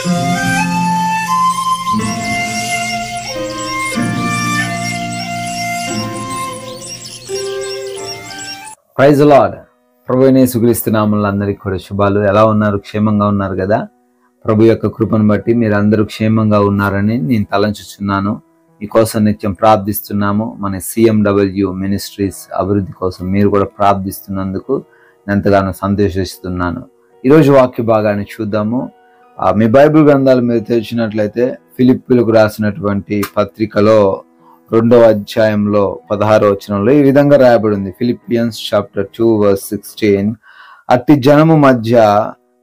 Praise lord. ప్రభువైన యేసుక్రీస్తు నామములో అందరికీ కూడా శుభాలు. ఎలా ఉన్నారు? క్షేమంగా ఉన్నారు కదా? ప్రభు యొక్క కృపను బట్టి మీరు అందరూ క్షేమంగా ఉన్నారని నేను తలంచుచున్నాను. మీకోసం నిత్యం ప్రార్థిస్తున్నాము. మన CMW మినిస్ట్రీస్ అభివృద్ధి కోసం మీరు కూడా ప్రార్థిస్తున్నందుకు ఎంతగానో సంతోషిస్తున్నాను. ఈరోజు వాక్య భాగాన్ని చూద్దాము. మీ బైబిల్ గ్రంథాలు మీరు తెరిచినట్లయితే ఫిలిప్పీలకు రాసినటువంటి పత్రికలో 2వ అధ్యాయంలో 16వ వచనంలో ఈ విధంగా రాయబడి ఉంది. ఫిలిపియన్స్ చాప్టర్ 2:16, అట్టి జనము మధ్య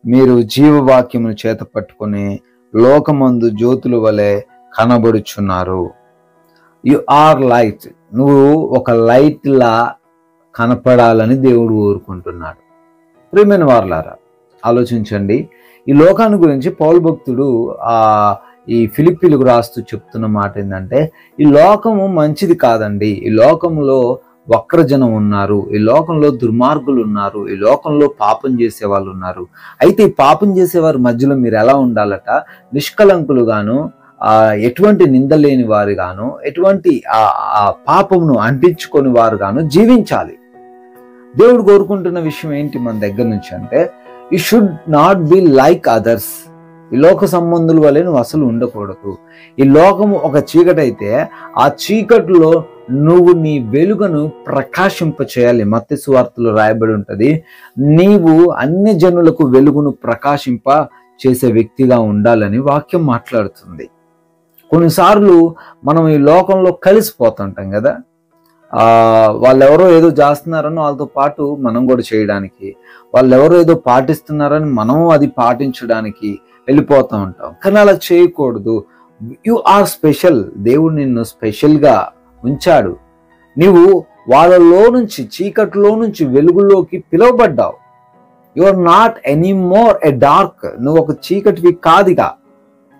మీరు జీవవాక్యమును చేత పట్టుకొని లోకమందు జ్యోతుల వలె కనబడుచున్నారు. You are light. నువ్వు ఒక లైట్ లా కనపడాలని దేవుడు కోరుకుంటున్నాడు. ప్రియమైన వారలారా, ఆలోచించండి. ఈ లోకాన్ని గురించి పౌలు భక్తుడు ఈ ఫిలిప్పీలకు రాస్తూ చెప్తున్న మాట ఏంటంటే, ఈ లోకము మంచిది కాదండి. ఈ లోకంలో వక్రజనం ఉన్నారు, ఈ లోకంలో దుర్మార్గులు ఉన్నారు, ఈ లోకంలో పాపం చేసే వాళ్ళు ఉన్నారు. అయితే ఈ పాపం చేసేవారి మధ్యలో మీరు ఎలా ఉండాలట? నిష్కలంకులుగాను, ఎటువంటి నిందలేని వారుగాను, ఎటువంటి పాపమును అంటించుకొని వారుగాను జీవించాలి. దేవుడు కోరుకుంటున్న విషయం ఏంటి మన దగ్గర నుంచి అంటే, you should not be like others. ఈ లోక సంబంధుల వలె నువ్వు అసలు ఉండకూడదు. ఈ లోకము ఒక చీకటి అయితే ఆ చీకటిలో నువ్వు నీ వెలుగును ప్రకాశింప చేయాలి. మత్తయి సువార్తలో రాయబడి ఉంటుంది, నీవు అన్ని జనులకు వెలుగును ప్రకాశింప చేసే వ్యక్తిగా ఉండాలని వాక్యం మాట్లాడుతుంది. కొన్నిసార్లు మనం ఈ లోకంలో కలిసిపోతుంటాం కదా. వాళ్ళెవరో ఏదో చేస్తున్నారని వాళ్ళతో పాటు మనం కూడా చేయడానికి, వాళ్ళెవరో ఏదో పాటిస్తున్నారని మనం అది పాటించడానికి వెళ్ళిపోతూ ఉంటాం. కానీ అలా చేయకూడదు. You are special. దేవుడు నిన్ను స్పెషల్గా ఉంచాడు. నీవు వాళ్ళలో నుంచి, చీకటిలో నుంచి వెలుగులోకి పిలువబడ్డావు. You are not anymore a dark. నువ్వు ఒక చీకటివి కాదుగా,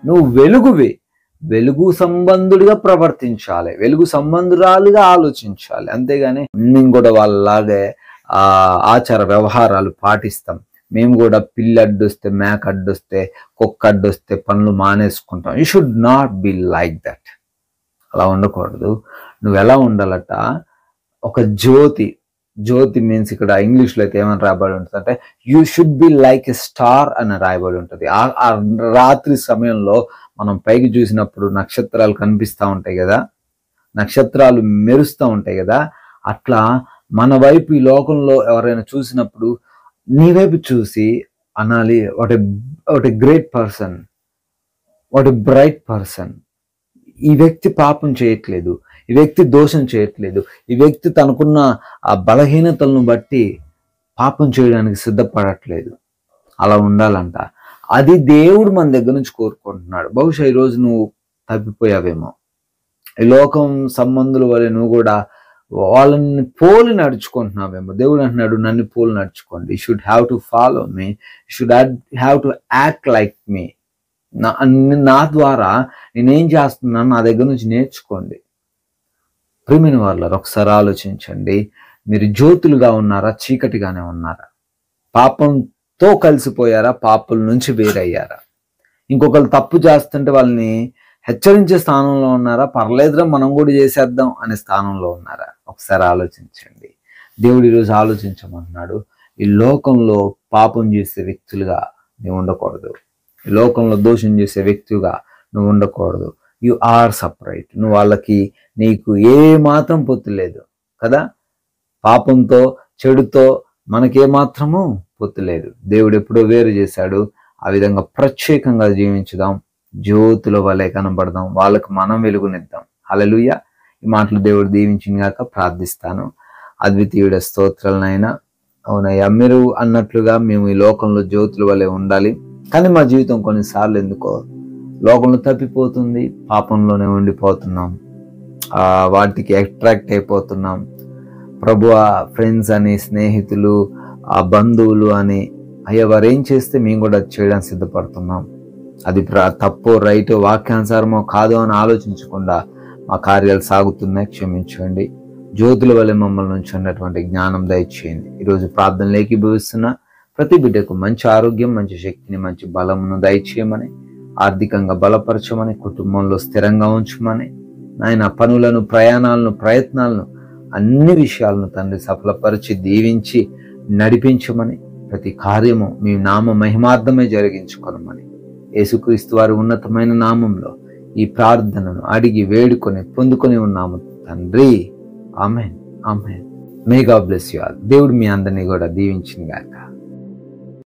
నువ్వు వెలుగువి. వెలుగు సంబంధుడిగా ప్రవర్తించాలి, వెలుగు సంబంధురాలుగా ఆలోచించాలి. అంతేగాని మేము కూడా వాళ్ళలాగే ఆచార వ్యవహారాలు పాటిస్తాం. మేము కూడా పిల్లి అడ్డొస్తే, మేక అడ్డొస్తే, కుక్క అడ్డొస్తే పనులు మానేసుకుంటాం. You should not be like that. అలా ఉండకూడదు. నువ్వు ఎలా ఉండాలట? ఒక జ్యోతి. జ్యోతి మీన్స్ ఇక్కడ ఇంగ్లీష్లో అయితే ఏమని రాయబడి ఉంటుంది అంటే, you should be like a star అని రాయబడి ఉంటుంది. ఆ రాత్రి సమయంలో మనం పైకి చూసినప్పుడు నక్షత్రాలు కనిపిస్తూ ఉంటాయి కదా, నక్షత్రాలు మెరుస్తూ ఉంటాయి కదా. అట్లా మన వైపు ఈ లోకంలో ఎవరైనా చూసినప్పుడు నీ వైపు చూసి అనాలి, what a great person, what a bright person. ఈ వ్యక్తి పాపం చేయట్లేదు, ఈ వ్యక్తి దోషం చేయట్లేదు, ఈ వ్యక్తి తనకున్న ఆ బలహీనతలను బట్టి పాపం చేయడానికి సిద్ధపడట్లేదు. అలా ఉండాలంట. అది దేవుడు మన దగ్గర నుంచి కోరుకుంటున్నాడు. బహుశా ఈరోజు నువ్వు తప్పిపోయావేమో. ఈ లోకం సంబంధుల వల్ల నువ్వు కూడా వాళ్ళని పోలి నడుచుకుంటున్నావేమో. దేవుడు అంటున్నాడు, నన్ను పోలి నడుచుకోండి. You should have to follow me, you should have to act like me. నా ద్వారా నేనేం చేస్తున్నాను నా దగ్గర నుంచి నేర్చుకోండి. ప్రియమైన వారలారా, ఒకసారి ఆలోచించండి. మీరు జ్యోతులుగా ఉన్నారా, చీకటిగానే ఉన్నారా? పాపంతో కలిసిపోయారా, పాపల నుంచి వేరయ్యారా? ఇంకొకరు తప్పు చేస్తుంటే వాళ్ళని హెచ్చరించే స్థానంలో ఉన్నారా, పర్లేదురా మనం కూడా చేసేద్దాం అనే స్థానంలో ఉన్నారా? ఒకసారి ఆలోచించండి. దేవుడు ఈరోజు ఆలోచించమంటున్నాడు. ఈ లోకంలో పాపం చేసే వ్యక్తులుగా నువ్వు ఉండకూడదు. ఈ లోకంలో దోషం చేసే వ్యక్తిగా నువ్వు ఉండకూడదు. You are separate. నువ్వు వాళ్ళకి, నీకు ఏ మాత్రం పొత్తు లేదు కదా. పాపంతో, చెడుతో మనకేమాత్రము పొత్తు లేదు. దేవుడు ఎప్పుడో వేరు చేశాడు. ఆ విధంగా ప్రత్యేకంగా జీవించుదాం, జ్యోతుల వలె కనబడదాం, వాళ్ళకు మనం వెలుగునిద్దాం. హల్లెలూయా. ఈ మాటలు దేవుడు దీవించినగాక ప్రార్థిస్తాను. అద్వితీయుడ స్తోత్రాలనైనా. అవునయ్యా, మీరు అన్నట్లుగా మేము ఈ లోకంలో జ్యోతుల వలె ఉండాలి. కానీ మా జీవితం కొన్నిసార్లు ఎందుకో లోకంలో తప్పిపోతుంది, పాపంలోనే ఉండిపోతున్నాం, వాటికి అట్రాక్ట్ అయిపోతున్నాం. ప్రభువా, ఫ్రెండ్స్ అని, స్నేహితులు, బంధువులు అని, అయ్యా వారు ఏం చేస్తే మేము కూడా చేయడానికి సిద్ధపడుతున్నాం. అది తప్పో రైటో, వాక్యానుసారమో కాదో అని ఆలోచించకుండా మా కార్యాలు సాగుతున్నాయి. క్షమించండి. జ్యోతుల వల్ల మమ్మల్ని ఉంచినటువంటి జ్ఞానం దయచేయండి. ఈరోజు ప్రార్థనలు ఏకీభవిస్తున్న ప్రతి బిడ్డకు మంచి ఆరోగ్యం, మంచి శక్తిని, మంచి బలమును దయచేయమని ఆర్థికంగా బలపరచమని, కుటుంబంలో స్థిరంగా ఉంచమని, నాయన పనులను, ప్రయాణాలను, ప్రయత్నాలను, అన్ని విషయాలను తండ్రి సఫలపరిచి దీవించి నడిపించమని, ప్రతి కార్యము మీ నామ మహిమార్థమే జరిగించుకొనమని యేసుక్రీస్తు వారి ఉన్నతమైన నామంలో ఈ ప్రార్థనను అడిగి వేడుకొని పొందుకొని ఉన్నాము తండ్రి. Amen, amen. May God bless you all. దేవుడు మీ అందరినీ కూడా దీవించిన గాక.